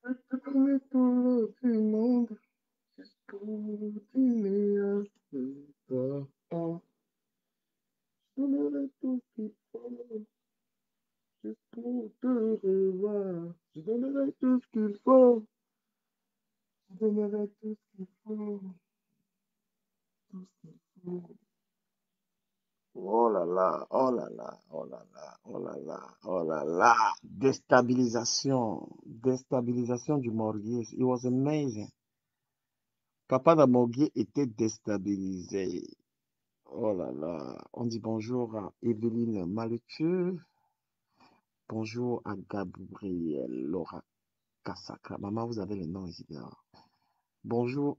Je te promets tout le monde, juste pour dîner avec toi. Je donnerai tout ce qu'il faut, juste pour te revoir. Je donnerai tout ce qu'il faut, je donnerai tout ce qu'il faut, tout ce qu'il faut. Oh là là, oh là là, oh là là, oh là là, oh là là. Déstabilisation du Maurice. It was amazing. Papa Damorgué était déstabilisé. Oh là là. On dit bonjour à Evelyne Malutu. Bonjour à Gabriel Laura Cassacra. Maman, vous avez le nom ici dehors. Bonjour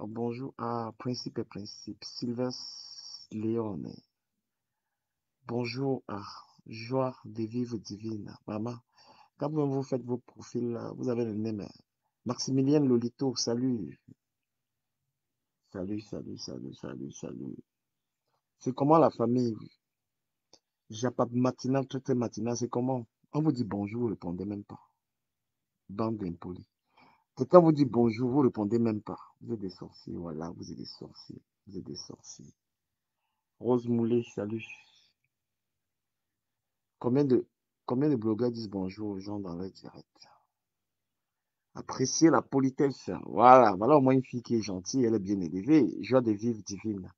bonjour à Principe et Principe. Sylvestre Léone. Bonjour à Joie de vivre divine. Maman, quand vous faites vos profils, là, vous avez le nom. Maximilien Lolito, salut. Salut, salut, salut, salut, salut. C'est comment la famille? Japap matinal, très matinal, c'est comment? On vous dit bonjour, vous ne répondez même pas. Bande d'impolis. Quelqu'un vous dit bonjour, vous ne répondez même pas. Vous êtes des sorciers, voilà, vous êtes des sorciers. Vous êtes des sorciers. Rose Moulet, salut. Combien de, combien de blogueurs disent bonjour aux gens dans leur direct? Apprécier la politesse. Voilà, voilà au moins une fille qui est gentille, elle est bien élevée. Joie de vivre divine.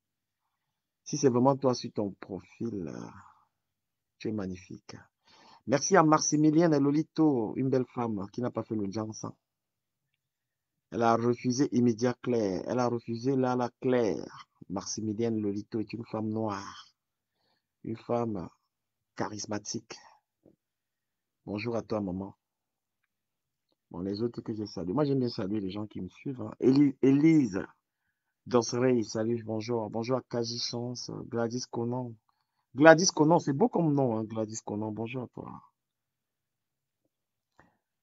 Si c'est vraiment toi sur ton profil, tu es magnifique. Merci à Maximilienne Lolito, une belle femme qui n'a pas fait le Jansan. Elle a refusé Immédiat Claire. Elle a refusé Lala Claire. Maximilienne Lolito est une femme noire. Une femme charismatique. Bonjour à toi, maman. Bon, les autres que j'ai salués. Moi, j'aime bien saluer les gens qui me suivent. Hein. Élise Danserey, salut, bonjour. Bonjour à Kaji Chance, Gladys Conan. Gladys Conan, c'est beau comme nom, hein, Gladys Conan. Bonjour à toi.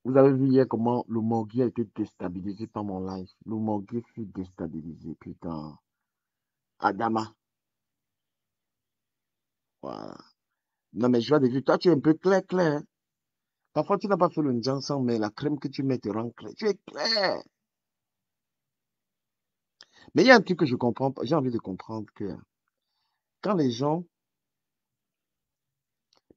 Vous avez vu hier comment le Morgue a été déstabilisé par mon live. Le Morgue fut déstabilisé, putain. Adama. Voilà. Non, mais je vois des vues. Toi, tu es un peu clair, clair. Parfois, tu n'as pas fait le Njansan, mais la crème que tu mets te rend clair. Tu es clair. Mais il y a un truc que je comprends pas. J'ai envie de comprendre que quand les gens.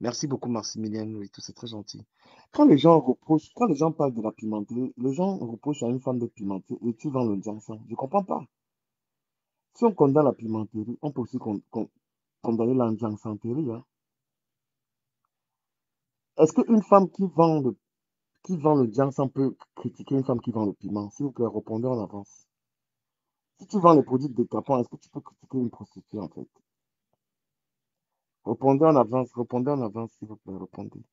Merci beaucoup, Maximilien, oui, tout c'est très gentil. Quand les gens reprochent, quand les gens parlent de la pimenterie, les gens reprochent à une femme de pimenter et tu vends le Njansan. Je comprends pas. Si on condamne la pimenterie, on peut aussi condamner la Njansanterie, hein. Est-ce qu'une femme qui vend le Jansan peut critiquer une femme qui vend le piment? S'il vous plaît, répondez en avance. Si tu vends les produits décapants, est-ce que tu peux critiquer une prostituée en fait? Répondez en avance, s'il vous plaît, répondez.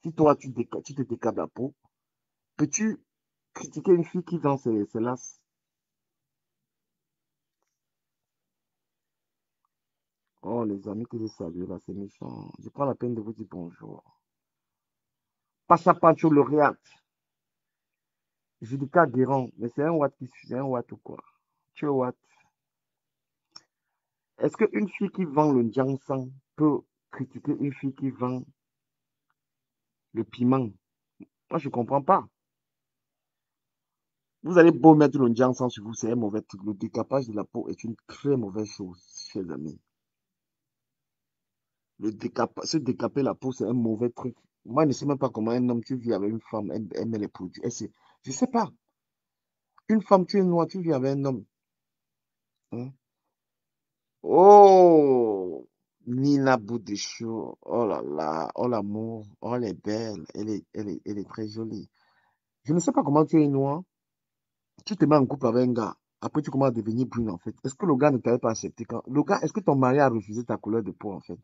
Si toi, tu te décapes la peau, peux-tu critiquer une fille qui vend ses lasses? Oh, les amis que je salue là, c'est méchant. Je prends la peine de vous dire bonjour. Passapancho lauréate, Judica Guéron, mais c'est un Watt c'est un Watt ou quoi? Tu es Watt? Est-ce qu'une fille qui vend le Jiangsan peut critiquer une fille qui vend le piment? Moi, je ne comprends pas. Vous allez beau mettre le Jiangsan sur vous, c'est un mauvais truc. Le décapage de la peau est une très mauvaise chose, chers amis. Se décaper la peau, c'est un mauvais truc. Moi, je ne sais même pas comment un homme, tu vis avec une femme, elle met les produits. Je ne sais pas. Une femme, tu es noire, tu vis avec un homme. Hein. Oh! Nina Boudéchou. Oh là là. Oh l'amour. Oh, elle est belle. Elle est très jolie. Je ne sais pas comment tu es noire. Tu te mets en couple avec un gars. Après, tu commences à devenir brune, en fait. Est-ce que le gars ne t'avait pas accepté quand... Le gars, est-ce que ton mari a refusé ta couleur de peau, en fait?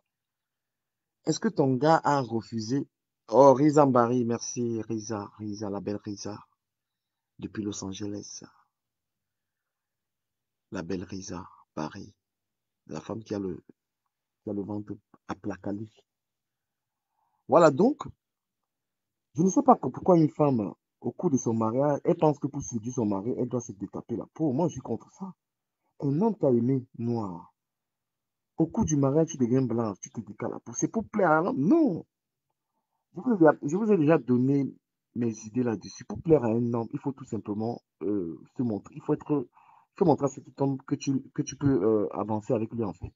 Est-ce que ton gars a refusé... Oh, Riza Mbari, merci, Riza, Riza, la belle Riza, depuis Los Angeles. La belle Riza, Paris. La femme qui a le ventre aplacali. Voilà, donc, je ne sais pas pourquoi une femme, au cours de son mariage, elle pense que pour séduire son mari, elle doit se détaper la peau. Moi, je suis contre ça. Un homme t'a aimé noir. Au cours du mariage, tu deviens blanc, tu te décales la peau. C'est pour plaire à l'homme? Non. Je vous ai déjà donné. mes idées là-dessus. Pour plaire à un homme, il faut tout simplement se montrer. Il faut montrer à cet homme que tu peux avancer avec lui, en fait.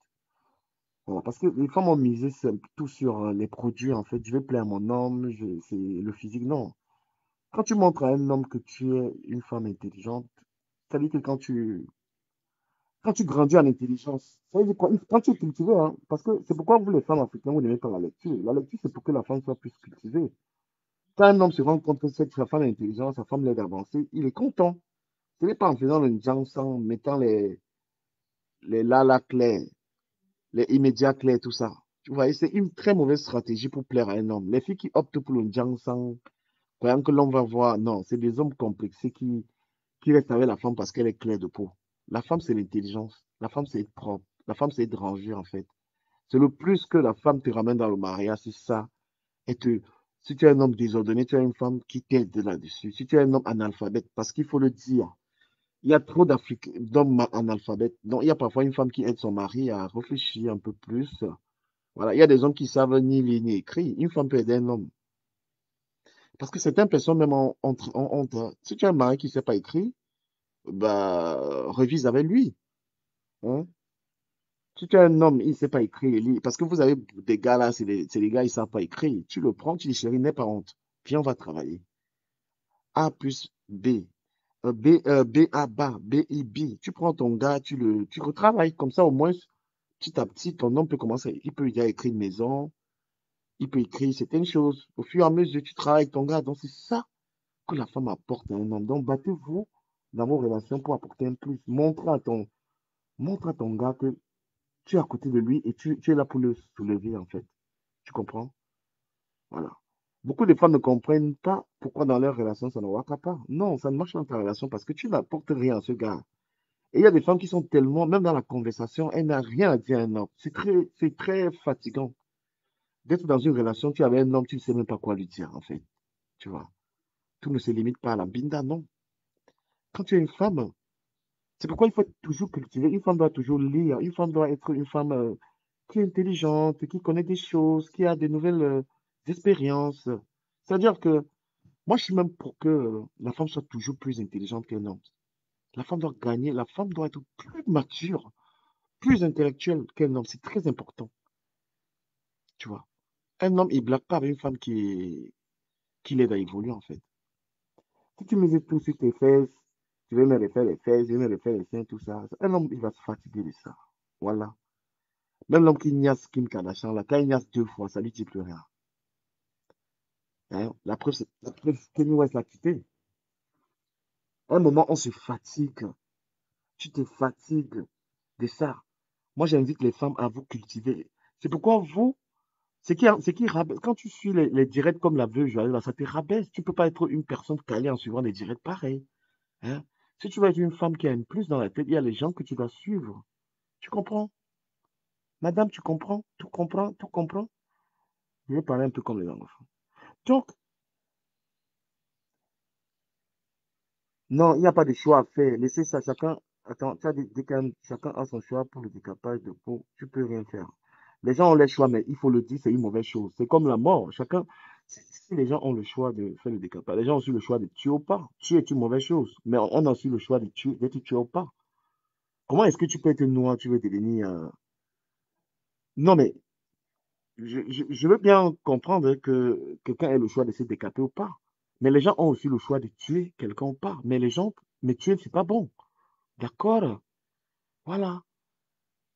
Voilà, parce que les femmes ont misé tout sur les produits, en fait. Je vais plaire à mon homme, c'est le physique. Non. Quand tu montres à un homme que tu es une femme intelligente, ça veut dire que quand tu grandis en intelligence, ça veut dire quoi? Quand tu es cultivé, hein, parce que c'est pourquoi vous, les femmes africaines, vous n'aimez pas la lecture. La lecture, c'est pour que la femme soit plus cultivée. Quand un homme se rend compte que sa femme est intelligente, sa femme l'aide à avancer, il est content. Ce n'est pas en faisant le en mettant les la clairs, les immédiats clairs, tout ça. Tu vois, c'est une très mauvaise stratégie pour plaire à un homme. Les filles qui optent pour le sang, croyant que l'homme va voir, non, c'est des hommes complexés qui restent avec la femme parce qu'elle est claire de peau. La femme, c'est l'intelligence. La femme, c'est être propre. La femme, c'est être rangée, en fait. C'est le plus que la femme te ramène dans le mariage, c'est ça. Et si tu es un homme désordonné, tu as une femme qui t'aide là-dessus. Si tu es un homme analphabète, parce qu'il faut le dire, il y a trop d'hommes analphabètes. Donc, il y a parfois une femme qui aide son mari à réfléchir un peu plus. Voilà, il y a des hommes qui savent ni lire ni écrire. Une femme peut aider un homme. Parce que certaines personnes même ont honte, hein. Si tu as un mari qui ne sait pas écrire, bah, revise avec lui, hein. Si tu as un homme, il ne sait pas écrire et lire, parce que vous avez des gars là, c'est des gars, ils ne savent pas écrire. Tu le prends, tu dis, chérie, n'aie pas honte. Viens, on va travailler. A plus B. B, A, bas, B, I, B. Tu prends ton gars, tu retravailles. Comme ça, au moins, petit à petit, ton homme peut commencer. Il peut déjà écrire une maison, il peut écrire certaines choses. Au fur et à mesure, tu travailles avec ton gars. Donc, c'est ça que la femme apporte à un homme. Donc, battez-vous dans vos relations pour apporter un plus. Montre à ton gars que tu es à côté de lui et tu es là pour le soulever, en fait. Tu comprends? Voilà. Beaucoup de femmes ne comprennent pas pourquoi dans leur relation ça ne va pas. Non, ça ne marche pas dans ta relation parce que tu n'apportes rien à ce gars. Et il y a des femmes qui sont tellement, même dans la conversation, elle n'a rien à dire à un homme. C'est très fatigant d'être dans une relation, tu es avec un homme, tu ne sais même pas quoi lui dire, en fait. Tu vois. Tout ne se limite pas à la binda, non. Quand tu es une femme, c'est pourquoi il faut toujours cultiver. Une femme doit toujours lire. Une femme doit être une femme qui est intelligente, qui connaît des choses, qui a de nouvelles expériences. C'est-à-dire que moi, je suis même pour que la femme soit toujours plus intelligente qu'un homme. La femme doit gagner, la femme doit être plus mature, plus intellectuelle qu'un homme. C'est très important, tu vois. Un homme, il ne blague pas avec une femme qui l'aide à évoluer, en fait. Si tu mises tout sur tes fesses, tu veux me refaire les fesses, je vais me refaire les seins, tout ça. Un homme, il va se fatiguer de ça. Voilà. Même l'homme qui niaise Kim Kardashian, là, quand il niaise 2 fois, ça lui dit plus rien. Hein? La preuve, Kanye West l'a quitté. À un moment, on se fatigue. Tu te fatigues de ça. Moi, j'invite les femmes à vous cultiver. C'est pourquoi vous, ce qui rabaisse, quand tu suis les directs comme la veuve Joyeuse, là, ça te rabaisse. Tu ne peux pas être une personne calée en suivant les directs pareils. Hein? Si tu veux être une femme qui a une plus dans la tête, il y a les gens que tu dois suivre. Tu comprends? Madame, tu comprends? Tout comprend? Tout comprend? Je vais parler un peu comme les enfants. Donc, non, il n'y a pas de choix à faire. Laissez ça, chacun, attends, tu as chacun a son choix pour le décapage de peau. Tu peux rien faire. Les gens ont les choix, mais il faut le dire, c'est une mauvaise chose. C'est comme la mort. Si les gens ont le choix de faire le décapage, les gens ont aussi le choix de tuer ou pas. Tuer est une mauvaise chose, mais on a aussi le choix de tuer, d'être tué ou pas. Comment est-ce que tu peux être noir, tu veux devenir... Non, mais je veux bien comprendre que quelqu'un ait le choix de se décaper ou pas. Mais les gens ont aussi le choix de tuer quelqu'un ou pas. Mais tuer, c'est pas bon. D'accord? Voilà.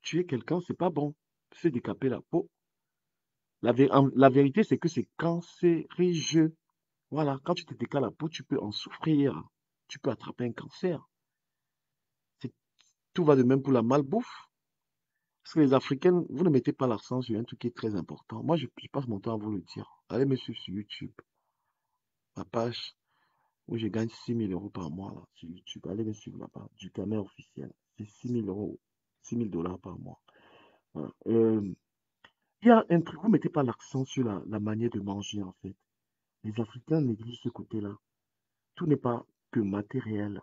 Tuer quelqu'un, c'est pas bon. Se décaper la peau. La vérité, c'est que c'est cancérigeux. Voilà. Quand tu te décales la peau, tu peux en souffrir. Tu peux attraper un cancer. C'est- Tout va de même pour la malbouffe. Parce que les Africaines, vous ne mettez pas l'accent sur un truc qui est très important. Moi, je passe mon temps à vous le dire. Allez me suivre sur YouTube. Ma page où je gagne 6 000 € par mois là, sur YouTube. Allez me suivre là-bas. Du caméra officiel. C'est 6 000 €. 6 000 $ par mois. Voilà. Il y a un truc, vous ne mettez pas l'accent sur la manière de manger, en fait. Les Africains négligent ce côté-là. Tout n'est pas que matériel.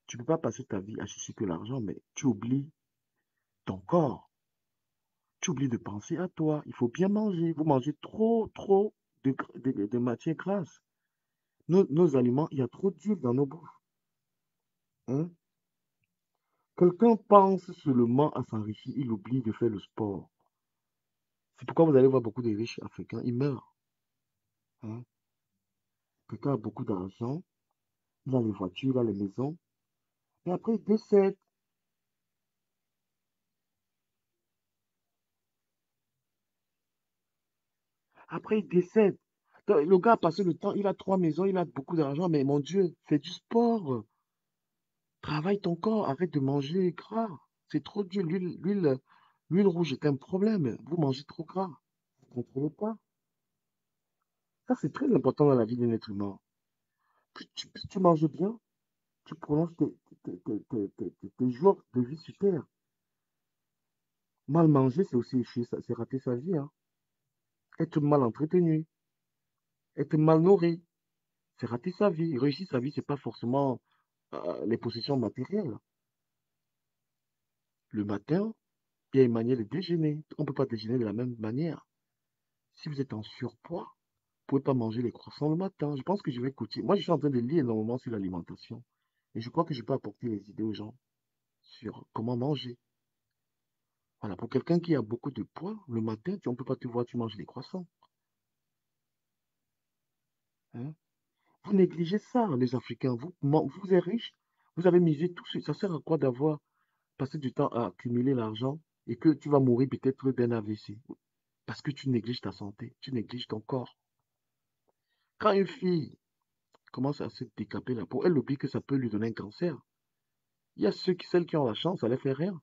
Tu ne peux pas passer ta vie à chercher que l'argent, mais tu oublies ton corps. Tu oublies de penser à toi. Il faut bien manger. Vous mangez trop de matières grasses. Nos aliments, il y a trop d'huile dans nos bouches. Hein. Quelqu'un pense seulement à s'enrichir, il oublie de faire le sport. C'est pourquoi vous allez voir beaucoup de riches africains, ils meurent. Hein. Quelqu'un a beaucoup d'argent, il a les voitures, il a les maisons, et après il décède. Après il décède. Donc, le gars a passé le temps, il a 3 maisons, il a beaucoup d'argent, mais mon Dieu, fais du sport. Travaille ton corps, arrête de manger gras. C'est trop dur. L'huile rouge est un problème. Vous mangez trop gras. Vous ne contrôlez pas. Ça, c'est très important dans la vie d'un être humain. Plus tu manges bien, tu prolonges tes jours de vie sur Terre. Mal manger, c'est aussi échouer, c'est rater sa vie. Hein. Être mal entretenu, être mal nourri, c'est rater sa vie. Réussir sa vie, c'est pas forcément les possessions matérielles. Le matin, il y a une manière de déjeuner. On ne peut pas déjeuner de la même manière. Si vous êtes en surpoids, vous ne pouvez pas manger les croissants le matin. Je pense que je vais écouter. Moi, je suis en train de lire énormément sur l'alimentation. Et je crois que je peux apporter les idées aux gens sur comment manger. Voilà, pour quelqu'un qui a beaucoup de poids, le matin, on ne peut pas te voir, tu manges des croissants. Hein. Vous négligez ça, les Africains. Vous êtes riches, vous avez misé tout ça. Ça sert à quoi d'avoir passé du temps à accumuler l'argent et que tu vas mourir peut-être d'un AVC? Parce que tu négliges ta santé, tu négliges ton corps. Quand une fille commence à se décaper la peau, elle oublie que ça peut lui donner un cancer. Il y a celles qui ont la chance, ça les fait rien.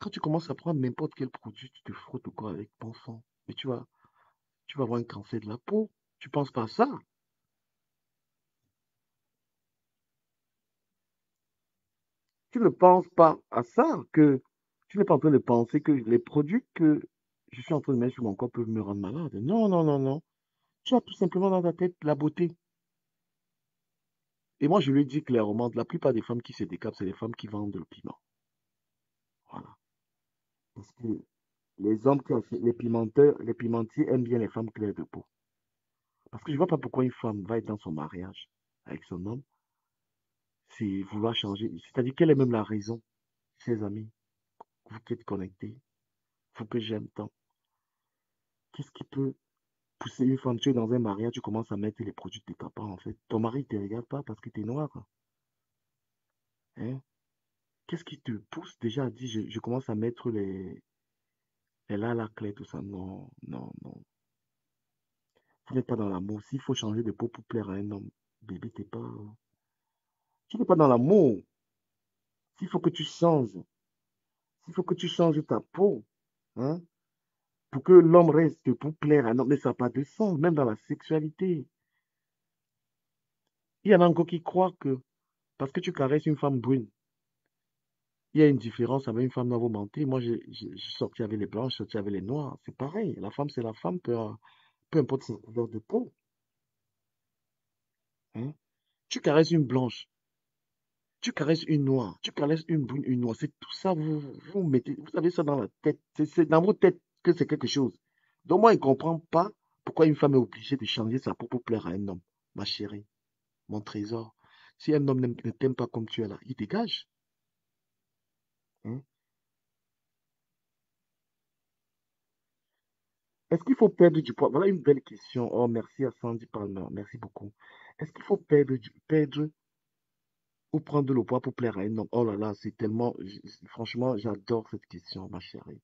Quand tu commences à prendre n'importe quel produit, tu te frottes au corps avec ton sang. Et tu vas avoir un cancer de la peau. Tu penses pas à ça. Tu ne penses pas à ça, que tu n'es pas en train de penser que les produits que je suis en train de mettre sur mon corps peuvent me rendre malade. Non, non, non, non. Tu as tout simplement dans ta tête la beauté. Et moi, je lui dis clairement, la plupart des femmes qui se décapent, c'est les femmes qui vendent le piment. Voilà. Parce que les hommes qui achètent les pimentiers aiment bien les femmes claires de peau. Parce que je ne vois pas pourquoi une femme va être dans son mariage avec son homme, c'est vouloir changer. C'est-à-dire quelle est même la raison, chers amis, vous qui êtes connectés, vous que j'aime tant. Qu'est-ce qui peut pousser une femme, tu es dans un mariage, tu commences à mettre les produits décapants en fait. Ton mari ne te regarde pas parce que tu es noir. Hein? Qu'est-ce qui te pousse déjà à dire, je commence à mettre la clé, tout ça. Non, non, non. Tu n'es pas dans l'amour. S'il faut changer de peau pour plaire à un homme, bébé, t'es pas. Tu n'es pas dans l'amour. S'il faut que tu changes, s'il faut que tu changes ta peau, hein, pour que l'homme reste pour plaire à un homme, mais ça n'a pas de sens, même dans la sexualité. Il y en a encore qui croient que parce que tu caresses une femme brune, il y a une différence avec une femme noire, vous mentez. Moi, j'ai sorti avec les blancs, j'ai sorti avec les noirs. C'est pareil. La femme, c'est la femme, peu importe sa couleur de peau. Hein. Tu caresses une blanche, tu caresses une noire, tu caresses une brune, une noire. C'est tout ça, vous mettez, vous avez ça dans la tête. C'est dans vos têtes que c'est quelque chose. Donc moi, je ne comprends pas pourquoi une femme est obligée de changer sa peau pour plaire à un homme. Ma chérie, mon trésor. Si un homme ne t'aime pas comme tu es là, il dégage. Hein. Est-ce qu'il faut perdre du poids? Voilà une belle question. Oh, merci à Sandy Palmer. Merci beaucoup. Est-ce qu'il faut perdre ou prendre le poids pour plaire à un homme? Oh là là, c'est tellement. Franchement, j'adore cette question, ma chérie.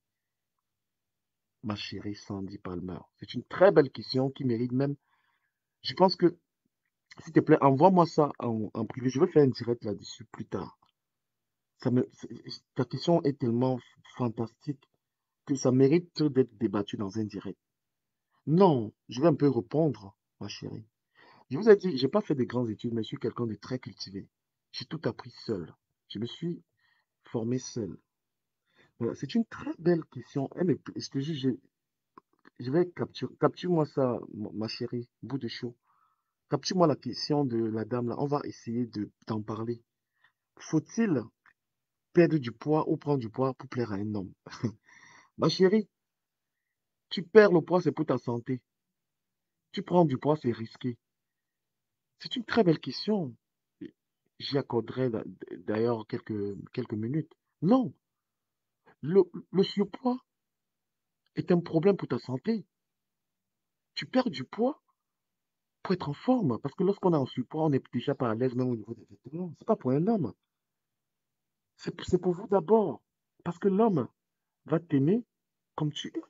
Ma chérie Sandy Palmer. C'est une très belle question qui mérite même. Je pense que, s'il te plaît, envoie-moi ça en privé. Je vais faire un direct là-dessus plus tard. Ta question est tellement fantastique que ça mérite d'être débattu dans un direct. Non, je vais un peu répondre, ma chérie. Je vous ai dit, j'ai pas fait de grandes études, mais je suis quelqu'un de très cultivé. J'ai tout appris seul. Je me suis formé seul. Voilà, c'est une très belle question. Je te jure, je vais capture-moi ça, ma chérie, bout de chou. Capture-moi la question de la dame là. On va essayer d'en parler. Faut-il perdre du poids ou prendre du poids pour plaire à un homme? Ma chérie, tu perds le poids, c'est pour ta santé. Tu prends du poids, c'est risqué. C'est une très belle question. J'y accorderai d'ailleurs quelques minutes. Non, le surpoids est un problème pour ta santé. Tu perds du poids pour être en forme. Parce que lorsqu'on est en surpoids, on n'est déjà pas à l'aise même au niveau des vêtements. C'est pas pour un homme. C'est pour vous d'abord. Parce que l'homme va t'aimer comme tu es.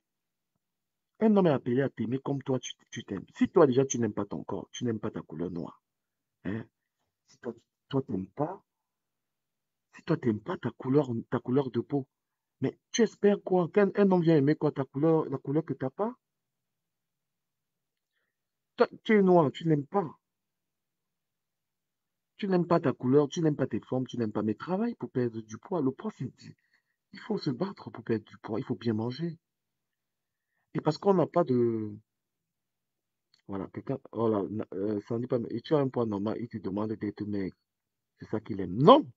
Un homme est appelé à t'aimer comme toi, tu t'aimes. Si toi déjà tu n'aimes pas ton corps, tu n'aimes pas ta couleur noire, hein, si toi t'aimes pas, si toi t'aimes pas ta couleur de peau, mais tu espères quoi? Qu'un un homme vient aimer quoi? La couleur que t'as pas? Toi, tu es noir, tu n'aimes pas. Tu n'aimes pas ta couleur, tu n'aimes pas tes formes, tu n'aimes pas mes travail pour perdre du poids. Le poids, il faut se battre pour perdre du poids, il faut bien manger. Et parce qu'on n'a pas de, voilà, quelqu'un, oh là, ça ne dit pas, et tu as un poids normal, il te demande d'être maigre. C'est ça qu'il aime. Non!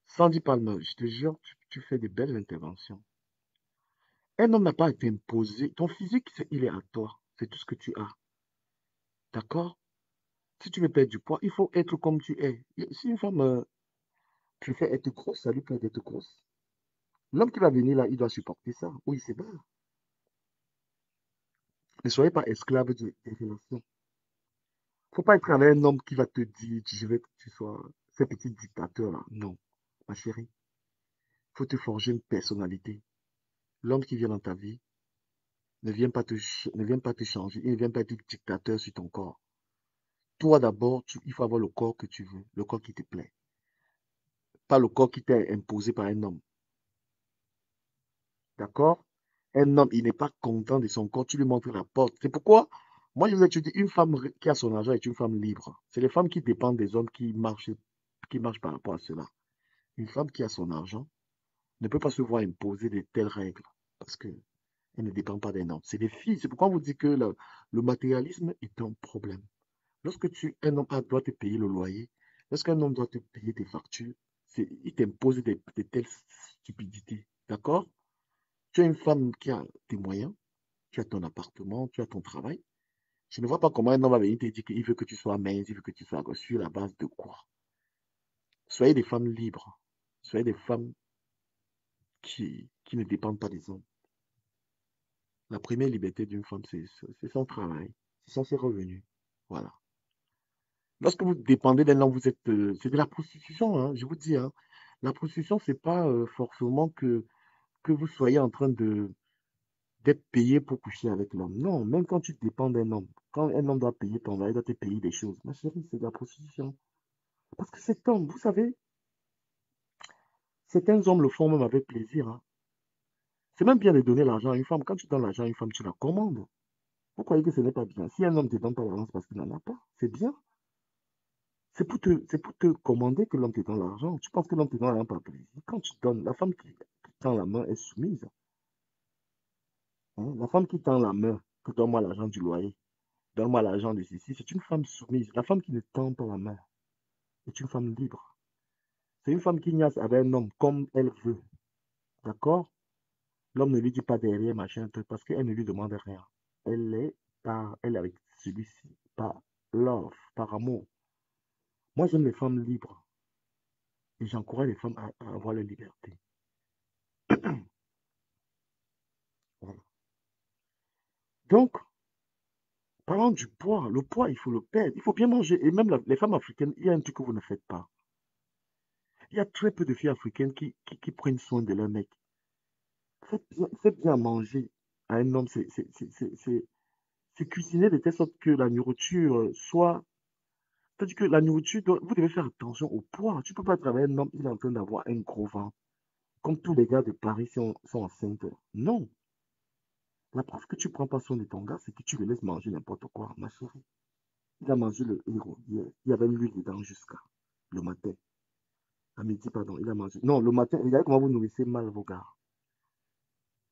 Sandy Palmer, je te jure, tu fais de belles interventions. Un homme n'a pas à t'imposer. Ton physique, il est à toi. C'est tout ce que tu as. D'accord? Si tu veux perdre du poids, il faut être comme tu es. Si une femme préfère être grosse, ça lui plaît d'être grosse. L'homme qui va venir là, il doit supporter ça. Oui, c'est bon. Ne soyez pas esclave des relations. Faut pas être avec un homme qui va te dire, je veux que tu sois ce petit dictateur là. Non, ma chérie. Faut te forger une personnalité. L'homme qui vient dans ta vie ne vient pas te changer. Il ne vient pas être dictateur sur ton corps. Toi d'abord, il faut avoir le corps que tu veux, le corps qui te plaît. Pas le corps qui t'est imposé par un homme. D'accord? Un homme, il n'est pas content de son corps, tu lui montres la porte. C'est pourquoi, moi je vous ai dit, une femme qui a son argent est une femme libre. C'est les femmes qui dépendent des hommes qui marchent par rapport à cela. Une femme qui a son argent ne peut pas se voir imposer de telles règles parce que elle ne dépend pas d'un homme. C'est des filles. C'est pourquoi on vous dit que le matérialisme est un problème. Un homme doit te payer le loyer, lorsqu'un homme doit te payer tes factures, il t'impose de telles stupidités. D'accord? Tu es une femme qui a tes moyens, tu as ton appartement, tu as ton travail. Je ne vois pas comment un homme va venir te dire qu'il veut que tu sois mince, il veut que tu sois sur la base de quoi? Soyez des femmes libres. Soyez des femmes qui ne dépendent pas des hommes. La première liberté d'une femme, c'est son travail, ce sont ses revenus. Voilà. Lorsque vous dépendez d'un homme, c'est de la prostitution, hein, je vous dis, hein. La prostitution, c'est pas forcément que vous soyez en train d'être payé pour coucher avec l'homme. Non, même quand tu dépends d'un homme, quand un homme doit payer ton loyer, il doit te payer des choses. Ma chérie, c'est de la prostitution. Parce que cet homme, vous savez, certains hommes le font même avec plaisir, hein. C'est même bien de donner l'argent à une femme. Quand tu donnes l'argent à une femme, tu la commandes. Vous croyez que ce n'est pas bien? Si un homme te donne pas l'argent, c'est parce qu'il n'en a pas. C'est bien. C'est pour te commander que l'homme te donne l'argent. Tu penses que l'homme te donne l'argent par plaisir. Quand tu donnes, la femme qui tend la main est soumise, hein. La femme qui tend la main, que donne-moi l'argent du loyer, donne-moi l'argent de ceci, c'est une femme soumise. La femme qui ne tend pas la main est une femme libre. C'est une femme qui niaise avec un homme comme elle veut. D'accord? L'homme ne lui dit pas derrière, machin, truc, parce qu'elle ne lui demande rien. Elle est avec celui-ci, par love, par amour. Moi, j'aime les femmes libres et j'encourage les femmes à avoir leur liberté. Voilà. Donc, parlant du poids, le poids, il faut le perdre. Il faut bien manger. Et même les femmes africaines, il y a un truc que vous ne faites pas. Il y a très peu de filles africaines qui prennent soin de leur mec. Faites bien manger à un homme. C'est cuisiner de telle sorte que la nourriture soit. C'est-à-dire que la nourriture, vous devez faire attention au poids. Tu ne peux pas travailler un homme, il est en train d'avoir un gros ventre. Comme tous les gars de Paris sont enceintes. Non. La preuve que tu ne prends pas soin de ton gars, c'est que tu le laisses manger n'importe quoi, ma chérie. Il a mangé le héros hier. Il y avait l'huile dedans jusqu'à le matin. À midi, pardon, il a mangé. Non, le matin, regardez comment vous nourrissez mal vos gars.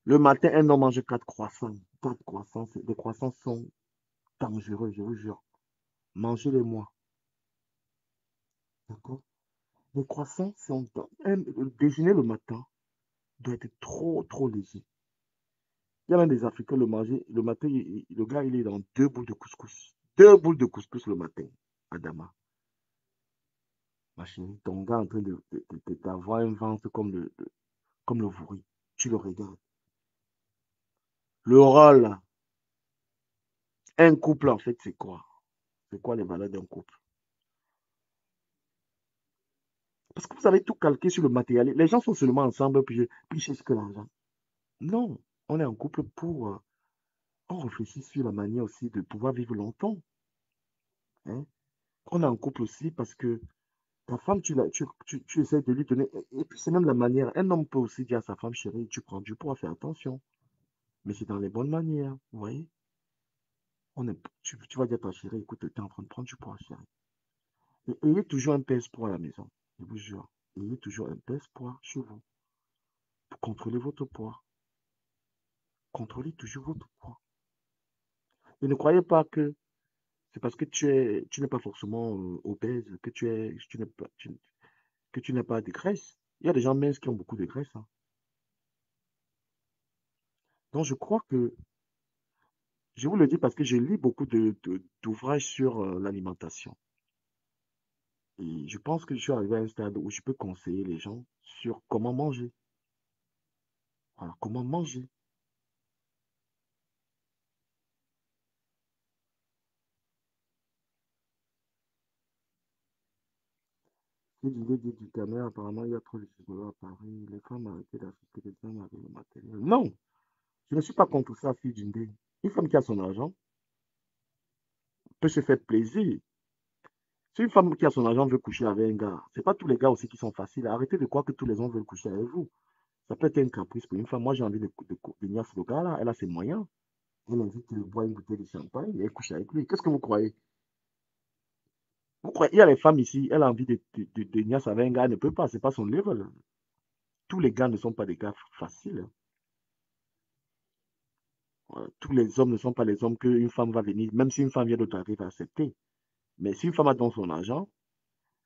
Le matin, un homme mange 4 croissants. 4 croissants, les croissants sont dangereux, je vous jure. Mangez-les moi, d'accord? Les croissants sont le déjeuner le matin doit être trop, trop léger. Il y a même des Africains, le manger, le matin, le gars, il est dans 2 boules de couscous. 2 boules de couscous le matin. Adama, ma chérie, ton gars en train d'avoir un ventre comme le vouri. Tu le regardes. Le rôle, un couple, en fait, c'est quoi? C'est quoi les valeurs d'un couple? Parce que vous avez tout calqué sur le matériel. Les gens sont seulement ensemble, puis cherchent que l'argent. Non, on est en couple pour... on réfléchit sur la manière aussi de pouvoir vivre longtemps. Hein. On est en couple aussi parce que ta femme, tu essaies de lui donner... Et puis c'est même la manière. Un homme peut aussi dire à sa femme, chérie, tu prends du poids, fais attention. Mais c'est dans les bonnes manières, vous voyez? Tu vas dire à ta chérie, écoute, tu es en train de prendre du poids, chérie. Et ayez toujours un pèse-poids à la maison, je vous jure. Ayez toujours un pèse-poids chez vous pour contrôler votre poids. Contrôlez toujours votre poids. Et ne croyez pas que c'est parce que tu n'es pas forcément obèse, que tu n'as pas de graisse. Il y a des gens minces qui ont beaucoup de graisse. Hein. Donc je crois que, je vous le dis parce que je lis beaucoup d'ouvrages sur l'alimentation. Et je pense que je suis arrivé à un stade où je peux conseiller les gens sur comment manger. Voilà, comment manger. Si je veux dire du Cameroun, apparemment, il y a trop de cigarettes à Paris. Les femmes arrêtées d'assister les hommes avec le matériel. Non, je ne suis pas contre ça, fille d'une dé. Une femme qui a son argent peut se faire plaisir. Si une femme qui a son argent veut coucher avec un gars, c'est pas tous les gars aussi qui sont faciles. Arrêtez de croire que tous les hommes veulent coucher avec vous. Ça peut être un caprice pour une femme. Moi, j'ai envie de niaise le gars là. Elle a ses moyens. Elle invite de boire une bouteille de champagne et elle couche avec lui. Qu'est-ce que vous croyez? Vous croyez, il y a les femmes ici, elle a envie de niaise avec un gars, elle ne peut pas, c'est pas son level. Tous les gars ne sont pas des gars faciles. Voilà. Tous les hommes ne sont pas les hommes qu'une femme va venir, même si une femme vient de t'arriver à accepter. Mais si une femme a dans son argent,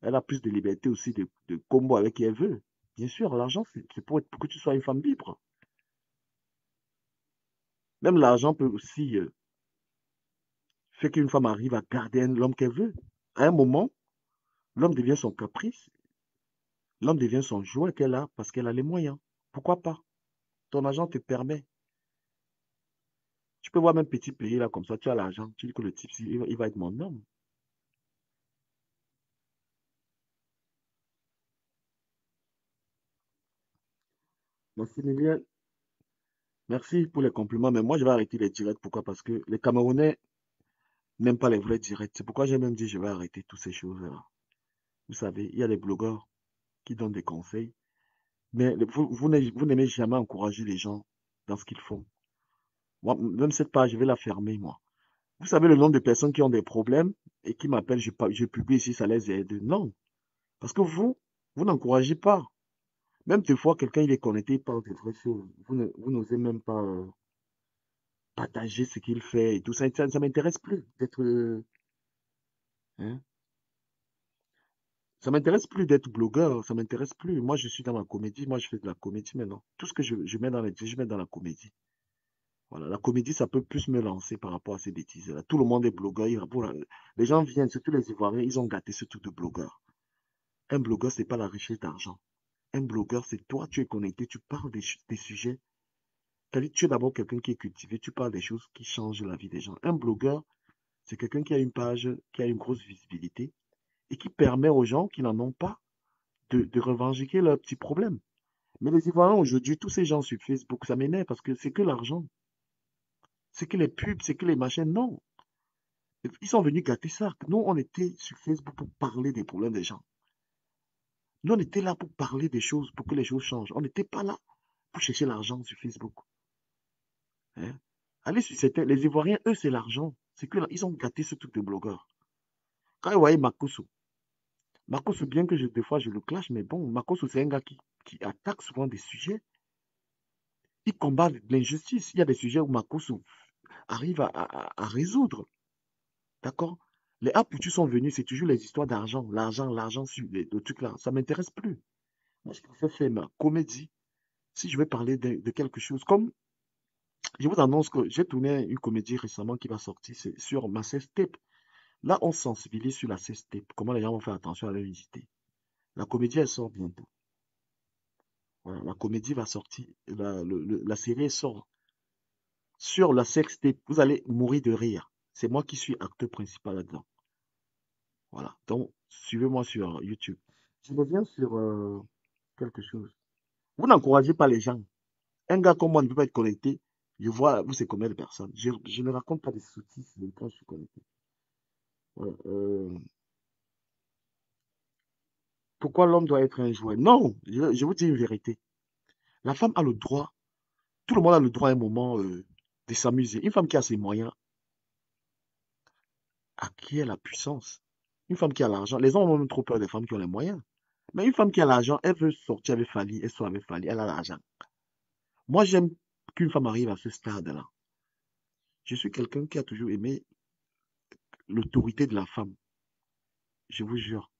elle a plus de liberté aussi de combo avec qui elle veut. Bien sûr, l'argent, c'est pour que tu sois une femme libre. Même l'argent peut aussi faire qu'une femme arrive à garder l'homme qu'elle veut. À un moment, l'homme devient son caprice, l'homme devient son jouet qu'elle a parce qu'elle a les moyens. Pourquoi pas? Ton argent te permet. Tu peux voir même petit pays là comme ça, tu as l'argent, tu dis que le type, il va être mon homme. Maximilien, merci pour les compliments, mais moi je vais arrêter les directs. Pourquoi? Parce que les Camerounais n'aiment pas les vrais directs. C'est pourquoi j'ai même dit je vais arrêter toutes ces choses-là. Vous savez, il y a des blogueurs qui donnent des conseils, mais vous n'aimez jamais encourager les gens dans ce qu'ils font. Moi, même cette page, je vais la fermer, moi. Vous savez le nombre de personnes qui ont des problèmes et qui m'appellent, je publie si ça les aide. Non, parce que vous n'encouragez pas. Même des fois, quelqu'un il est connecté, il parle de vraies choses. Vous n'osez même pas partager ce qu'il fait et tout ça. Ça m'intéresse plus d'être, hein. Ça m'intéresse plus d'être blogueur. Ça m'intéresse plus. Moi, je suis dans ma comédie. Moi, je fais de la comédie maintenant. Tout ce que je mets je mets dans la comédie. Voilà, la comédie, ça peut plus me lancer par rapport à ces bêtises-là. Tout le monde est blogueur. Les gens viennent, surtout les Ivoiriens, ils ont gâté ce truc de blogueur. Un blogueur, c'est pas la richesse d'argent. Un blogueur, c'est toi, tu es connecté, tu parles des sujets. Tu es d'abord quelqu'un qui est cultivé, tu parles des choses qui changent la vie des gens. Un blogueur, c'est quelqu'un qui a une page, qui a une grosse visibilité et qui permet aux gens qui n'en ont pas de revendiquer leurs petits problèmes. Mais les Ivoiriens aujourd'hui, tous ces gens sur Facebook, ça m'énerve parce que c'est que l'argent. C'est que les pubs, c'est que les machins. Non. Ils sont venus gâter ça. Nous, on était sur Facebook pour parler des problèmes des gens. Nous, on était là pour parler des choses, pour que les choses changent. On n'était pas là pour chercher l'argent sur Facebook. Hein. Allez sur les Ivoiriens, eux, c'est l'argent. C'est que là, ils ont gâté ce truc de blogueur. Quand ils voyaient Makoso, Makoso, bien que des fois je le clash, mais bon, Makoso, c'est un gars qui attaque souvent des sujets. Il combat l'injustice. Il y a des sujets où Makoso arrive à résoudre. D'accord? Les Aputus sont venus, c'est toujours les histoires d'argent. L'argent sur le truc là. Ça m'intéresse plus. Moi, je préfère faire ma comédie. Si je veux parler de quelque chose, comme je vous annonce que j'ai tourné une comédie récemment qui va sortir, c'est sur ma sextape. Là, on sensibilise sur la cesté, comment les gens vont faire attention à leur visiter. La comédie, elle sort bientôt. Voilà, la comédie va sortir, la série sort sur la sextape. Vous allez mourir de rire. C'est moi qui suis acteur principal là-dedans. Voilà. Donc, suivez-moi sur YouTube. Je reviens sur quelque chose. Vous n'encouragez pas les gens. Un gars comme moi ne peut pas être connecté. Je vois, vous, c'est combien de personnes. Je ne raconte pas des sottises quand je suis connecté. Ouais, pourquoi l'homme doit être un jouet? Non, je vous dis une vérité. La femme a le droit, tout le monde a le droit à un moment de s'amuser. Une femme qui a ses moyens acquiert la puissance. Une femme qui a l'argent, les hommes ont même trop peur des femmes qui ont les moyens. Mais une femme qui a l'argent, elle veut sortir avec Fali, elle sort avec Fali, elle a l'argent. Moi, j'aime qu'une femme arrive à ce stade-là. Je suis quelqu'un qui a toujours aimé l'autorité de la femme. Je vous jure.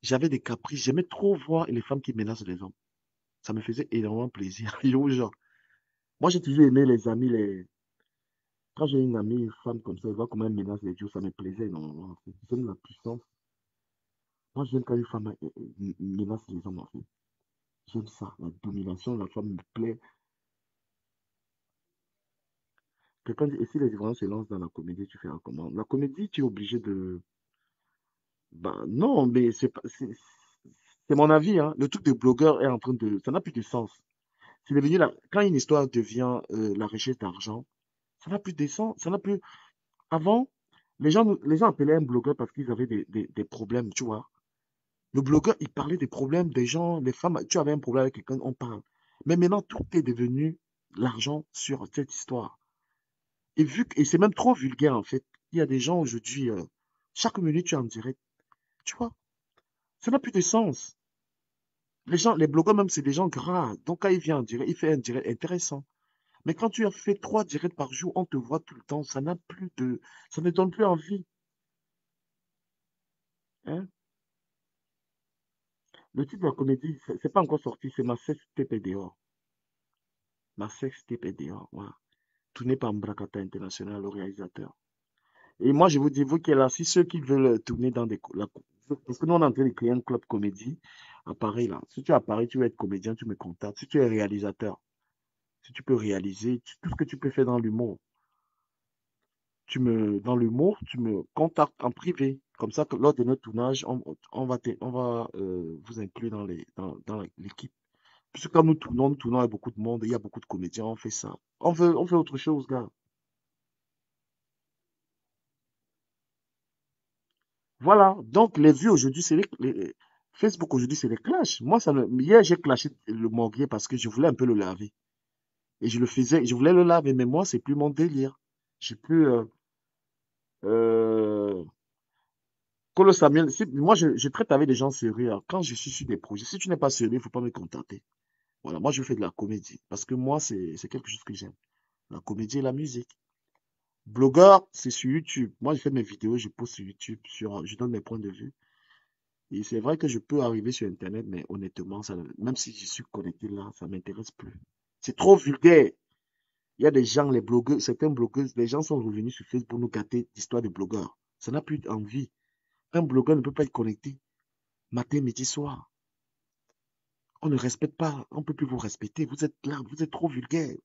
J'avais des caprices. J'aimais trop voir les femmes qui menacent les hommes. Ça me faisait énormément plaisir. Je vous jure. Moi, j'ai toujours aimé les amis. Quand j'ai une amie, une femme comme ça, je vois comment elle menace les dieux, ça me plaisait énormément. En fait. J'aime la puissance. Moi, j'aime quand une femme menace les hommes. En fait. J'aime ça. La domination de la femme me plaît. Quelqu'un dit, et si les Ivoiriens se lancent dans la comédie, tu fais comment? La comédie, tu es obligé de. Ben, non, mais c'est mon avis, hein. Le truc de blogueur est en train de. Ça n'a plus de sens. C'est devenu quand une histoire devient la recherche d'argent, ça n'a plus de sens. Ça n'a plus. Avant, les gens appelaient un blogueur parce qu'ils avaient des problèmes, tu vois. Le blogueur, il parlait des problèmes des gens, des femmes. Tu avais un problème avec quelqu'un, on parle. Mais maintenant, tout est devenu l'argent sur cette histoire. Et c'est même trop vulgaire, en fait. Il y a des gens aujourd'hui, chaque minute, tu es en direct. Tu vois, ça n'a plus de sens. Les gens, les blogueurs même, c'est des gens gras. Donc, quand il vient en direct, il fait un direct intéressant. Mais quand tu as fait 3 directs par jour, on te voit tout le temps, ça ne donne plus envie. Hein. Le titre de la comédie, c'est pas encore sorti, c'est ma sextape est dehors. Ma sextape est dehors, voilà. Tourné par Mbrakata International, le réalisateur. Et moi, je vous dis, vous qui êtes là, si ceux qui veulent tourner dans parce que nous, on est en train de créer un club comédie à Paris, là. Si tu es à Paris, tu veux être comédien, tu me contactes. Si tu es réalisateur, si tu peux réaliser, tout ce que tu peux faire dans l'humour, dans l'humour, tu me contactes en privé. Comme ça, que lors de notre tournage, on va vous inclure dans l'équipe. Puisque quand nous tournons avec beaucoup de monde, il y a beaucoup de comédiens, on fait ça. On fait autre chose, gars. Voilà. Donc, les vues aujourd'hui, Facebook aujourd'hui, c'est les clashs. Moi, hier, j'ai clashé le Morguier parce que je voulais un peu le laver. Et je le faisais, je voulais le laver, mais moi, c'est plus mon délire. J'ai plus, euh, Colo Samuel, moi, je traite avec des gens sérieux, hein. Quand je suis sur des projets, si tu n'es pas sérieux, il ne faut pas me contacter. Voilà, moi, je fais de la comédie. Parce que moi, c'est quelque chose que j'aime. La comédie et la musique. Blogueur, c'est sur YouTube. Moi, je fais mes vidéos, je poste sur YouTube, je donne mes points de vue. Et c'est vrai que je peux arriver sur Internet, mais honnêtement, même si je suis connecté là, ça ne m'intéresse plus. C'est trop vulgaire. Il y a des gens, les blogueurs, certains blogueurs, les gens sont revenus sur Facebook pour nous gâter d'histoires de blogueurs. Ça n'a plus envie. Un blogueur ne peut pas être connecté matin, midi, soir. On ne respecte pas, on ne peut plus vous respecter. Vous êtes là, vous êtes trop vulgaire.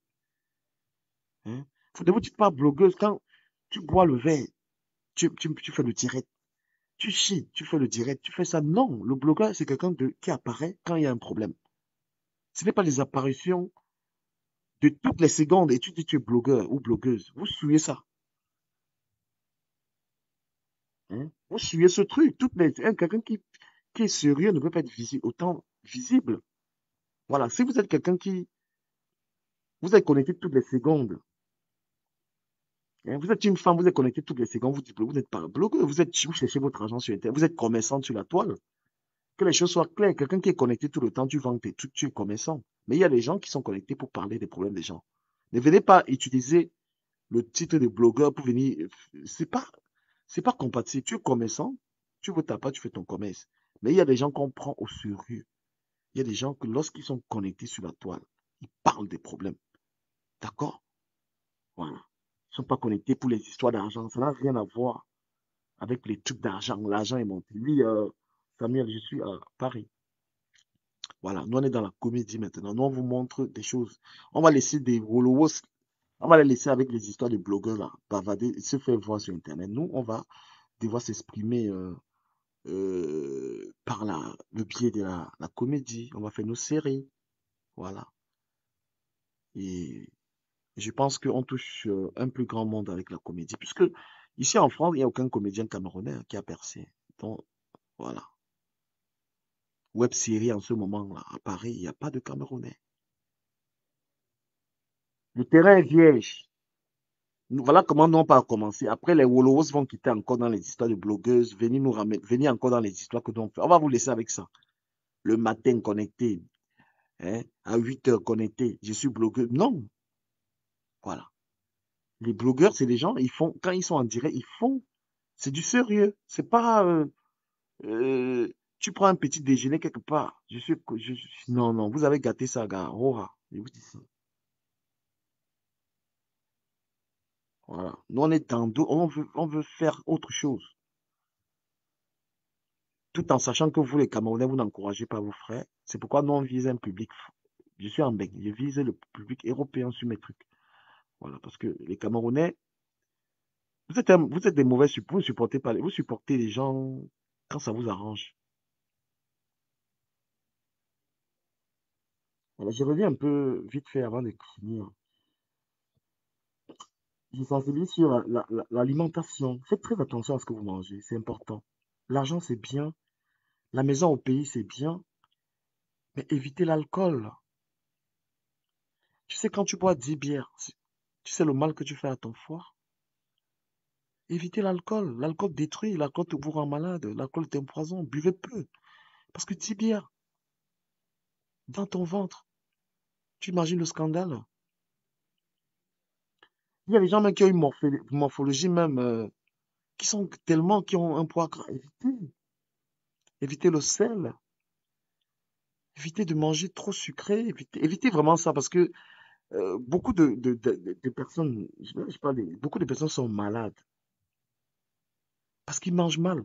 Hein? Ne vous dites pas blogueuse quand tu bois le verre, tu fais le direct. Tu chies, tu fais le direct, tu fais ça. Non, le blogueur, c'est quelqu'un qui apparaît quand il y a un problème. Ce n'est pas les apparitions de toutes les secondes et tu dis tu es blogueur ou blogueuse. Vous suivez ça. Hein? Vous suivez ce truc. Quelqu'un qui est sérieux ne peut pas être autant visible. Voilà. Si vous êtes quelqu'un qui vous êtes connecté toutes les secondes, hein, vous êtes une femme, vous êtes connecté toutes les secondes, vous n'êtes pas blogueur, vous cherchez votre argent sur Internet, vous êtes commerçant sur la toile. Que les choses soient claires. Quelqu'un qui est connecté tout le temps, tu vends tes trucs, tu es commerçant. Mais il y a des gens qui sont connectés pour parler des problèmes des gens. Ne venez pas utiliser le titre de blogueur pour venir. C'est pas compatible. Tu es commerçant, tu veux ta part, tu fais ton commerce. Mais il y a des gens qu'on prend au sérieux. Il y a des gens que lorsqu'ils sont connectés sur la toile, ils parlent des problèmes. D'accord? Voilà. Ils ne sont pas connectés pour les histoires d'argent. Ça n'a rien à voir. avec les trucs d'argent. L'argent est monté. Lui, Samuel, je suis à Paris. Voilà, nous on est dans la comédie maintenant. Nous on vous montre des choses. On va laisser des Wolowos, on va les laisser avec les histoires de blogueurs là, bavarder, se faire voir sur Internet. Nous, on va devoir s'exprimer par le biais de la comédie. On va faire nos séries. Voilà. Et je pense qu'on touche un plus grand monde avec la comédie. Puisque ici en France, il n'y a aucun comédien camerounais qui a percé. Donc, voilà. Web série en ce moment-là, à Paris, il n'y a pas de Camerounais. Le terrain est vierge. Voilà comment nous on va commencer. Après, les Wolowos vont quitter encore dans les histoires de blogueuses, venir nous ramener, venir encore dans les histoires que nous on fait. On va vous laisser avec ça. Le matin connecté, hein, à 8 heures connecté, je suis blogueur. Non, voilà. Les blogueurs, c'est des gens, ils font, quand ils sont en direct, ils font, c'est du sérieux. C'est pas, euh, tu prends un petit déjeuner quelque part. Non, non, vous avez gâté ça, gars. Oh, ah, je vous dis ça. Voilà. Nous, on est dans deux, on veut faire autre chose. Tout en sachant que vous, les Camerounais, vous n'encouragez pas vos frères. C'est pourquoi nous, on vise un public. Je suis en bec. Je vise le public européen sur mes trucs. Voilà. Parce que les Camerounais, vous êtes des mauvais supporters. Vous supportez pas, vous supportez les gens quand ça vous arrange. Voilà. Je reviens un peu vite fait avant de finir. Je sensibilise sur l'alimentation. Faites très attention à ce que vous mangez. C'est important. L'argent, c'est bien. La maison au pays, c'est bien. Mais évitez l'alcool. Tu sais, quand tu bois 10 bières, tu sais le mal que tu fais à ton foie. Évitez l'alcool. L'alcool détruit. L'alcool te vous rend malade. L'alcool est un poison. Buvez peu. Parce que 10 bières dans ton ventre. Tu imagines le scandale? Il y a des gens même qui ont une morphologie même, qui sont tellement, qui ont un poids gras. Évitez. Évitez le sel. Évitez de manger trop sucré. Évitez vraiment ça parce que beaucoup de personnes, je parle beaucoup de personnes sont malades parce qu'ils mangent mal.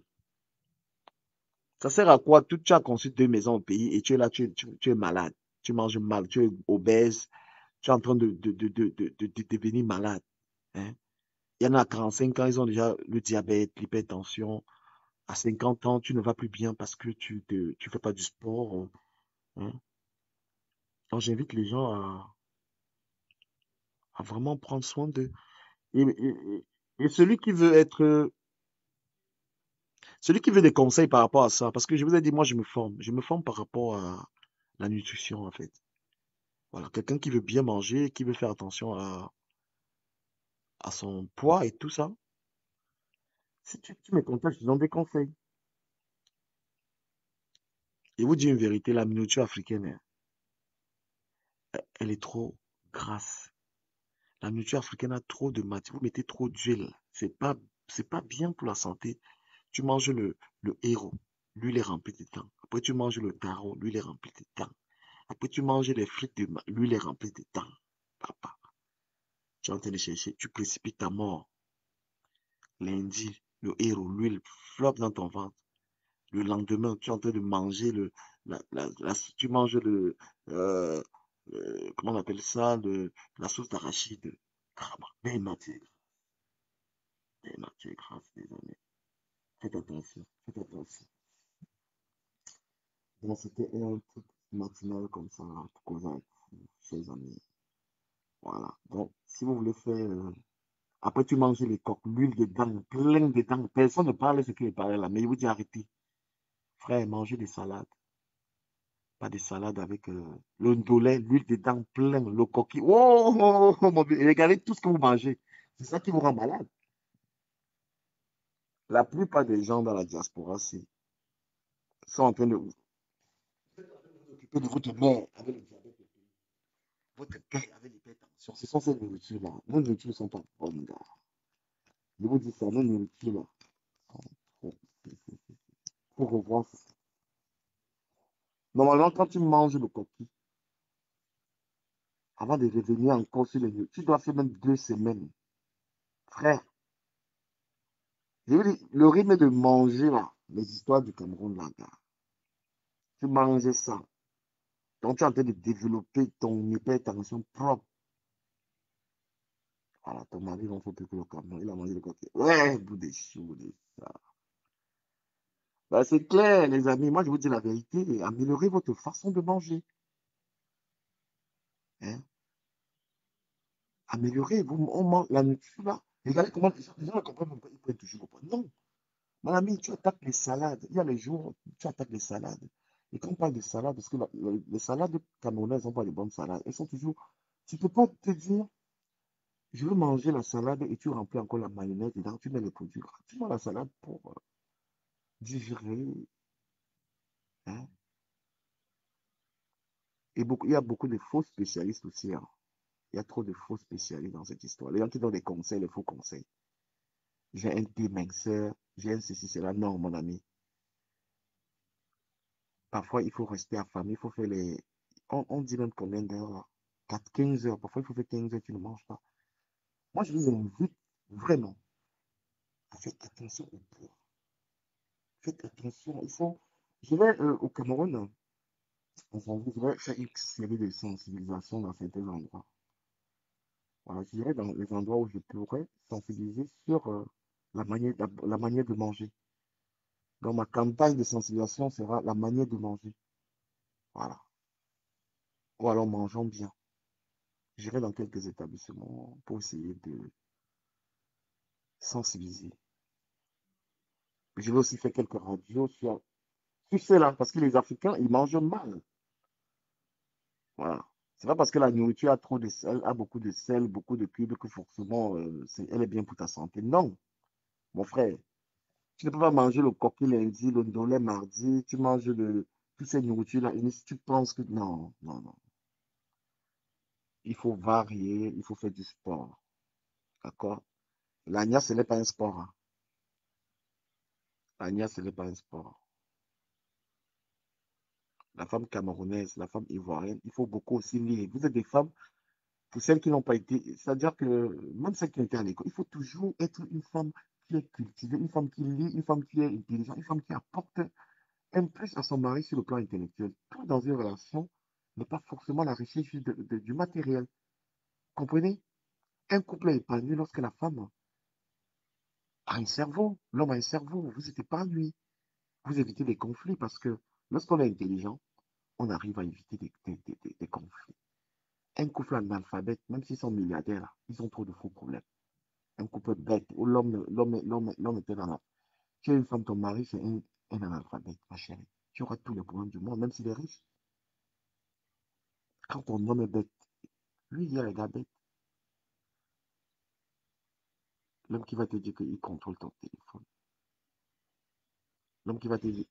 Ça sert à quoi? Tu as conçu 2 maisons au pays et tu es là, tu es malade. Tu manges mal, tu es obèse, tu es en train de devenir malade. Hein. Il y en a à 45 ans, ils ont déjà le diabète, l'hypertension. À 50 ans, tu ne vas plus bien parce que tu fais pas du sport. Hein. Donc, j'invite les gens à vraiment prendre soin d'eux. Et celui qui veut des conseils par rapport à ça, parce que je vous ai dit, moi, je me forme. Je me forme par rapport à la nutrition, en fait. Voilà, quelqu'un qui veut bien manger, qui veut faire attention à son poids et tout ça. Si tu me contactes, je te donne des conseils. Et vous dire une vérité, la nourriture africaine, hein, elle est trop grasse. La nourriture africaine a trop de matière. Vous mettez trop d'huile. C'est pas bien pour la santé. Tu manges le héros. L'huile est remplie de temps. Après, tu manges le taro. L'huile est remplie de temps. Après, tu manges les frites l'huile est remplie de temps. Papa, tu es en train de chercher. Tu précipites ta mort. Lundi, le héros, l'huile flotte dans ton ventre. Le lendemain, tu es en train de manger tu manges euh, comment on appelle ça, la sauce d'arachide. Caramba, des matières grasses, des amis. Faites attention, faites attention. Donc, c'était un truc matinal comme ça, pour causer avec vous, chers amis. Voilà. Donc, si vous voulez faire, après, tu manges les coques, l'huile dedans, plein dedans. Personne ne parle ce qu'il parle là, mais il vous dit arrêtez. Frère, mangez des salades. Pas des salades avec le ndolé, l'huile dedans plein, le coquille. Oh, oh, oh, mon Dieu. Regardez tout ce que vous mangez. C'est ça qui vous rend malade. La plupart des gens dans la diaspora sont en train de vous occuper de votre mère avec le diabète, votre père avec l'hypertension. Ce sont ces nourritures-là. Nos nourritures ne sont pas bonnes, gars. Je vous dis ça, nos nourritures-là. Il faut revoir ça. Normalement, quand tu manges le coquille, avant de revenir encore sur les nourritures, tu dois faire même 2 semaines. Frère, Je veux dire, le rythme de manger, là, les histoires du Cameroun, là, gars, tu manges ça. Donc, tu es en train de développer ton hypertension propre. Voilà, ton mari, il en faut plus que le Cameroun. Il a mangé le coquet. Ouais, bout des choux, des ça. Bah, c'est clair, les amis. Moi, je vous dis la vérité. Améliorez votre façon de manger. Hein. Améliorez. On mange la nourriture, là. Regardez comment les gens ne comprennent pas. Ils prennent toujours le poids. Non. Mon ami, tu attaques les salades. Il y a les jours où tu attaques les salades. Et quand on parle de salades, parce que les salades camerounaises sont pas de bonnes salades. Elles sont toujours. Tu ne peux pas te dire, je veux manger la salade et tu remplis encore la mayonnaise dedans. Tu mets les produits gratuitement la salade pour digérer. Hein. Et beaucoup, il y a beaucoup de faux spécialistes aussi. Hein. Il y a trop de faux spécialistes dans cette histoire. Les gens qui donnent des conseils, les faux conseils. J'ai un thé minceur, j'ai un ceci, cela. Non, mon ami. Parfois, il faut rester affamé, il faut faire les. On dit même combien d'heures? 4, 15 heures. Parfois, il faut faire 15 heures, tu ne manges pas. Moi, je vous invite vraiment à faire attention au poids. Faites attention. Il faut. Je vais au Cameroun, enfin, je vais faire une série de sensibilisations dans certains endroits. Voilà, je dirais dans les endroits où je pourrais sensibiliser sur la manière de manger. Donc, ma campagne de sensibilisation sera la manière de manger. Voilà. Ou alors, mangeons bien. J'irai dans quelques établissements pour essayer de sensibiliser. Je vais aussi faire quelques radios sur cela, parce que les Africains, ils mangent mal. Voilà. C'est pas parce que la nourriture a trop de sel, a beaucoup de sel, beaucoup de cubes, que forcément, elle est bien pour ta santé. Non, mon frère. Tu ne peux pas manger le coquille lundi, le ndolé mardi, tu manges toutes ces nourritures-là, et si tu penses que... Non, non, non. Il faut varier, il faut faire du sport. D'accord? L'agna, ce n'est pas un sport. Hein. L'agna, ce n'est pas un sport. La femme camerounaise, la femme ivoirienne, il faut beaucoup aussi lire. Vous êtes des femmes, pour celles qui n'ont pas été, c'est-à-dire que même celles qui ont été à l'école, il faut toujours être une femme qui est cultivée, une femme qui lit, une femme qui est intelligente, une femme qui apporte un plus à son mari sur le plan intellectuel. Tout dans une relation n'est pas forcément la recherche du matériel. Comprenez? Un couple est épanoui lorsque la femme a un cerveau, l'homme a un cerveau, vous êtes épanoui, vous évitez des conflits parce que lorsqu'on est intelligent, on arrive à éviter des conflits. Un couple analphabète, même s'ils sont milliardaires, ils ont trop de faux problèmes. Un couple bête où l'homme était dans la... Tu as une femme, ton mari, c'est un analphabète, ma chérie. Tu auras tous les problèmes du monde, même s'il est riche. Quand ton homme est bête, lui, il est un gars bête. L'homme qui va te dire qu'il contrôle ton téléphone. L'homme qui va te dire,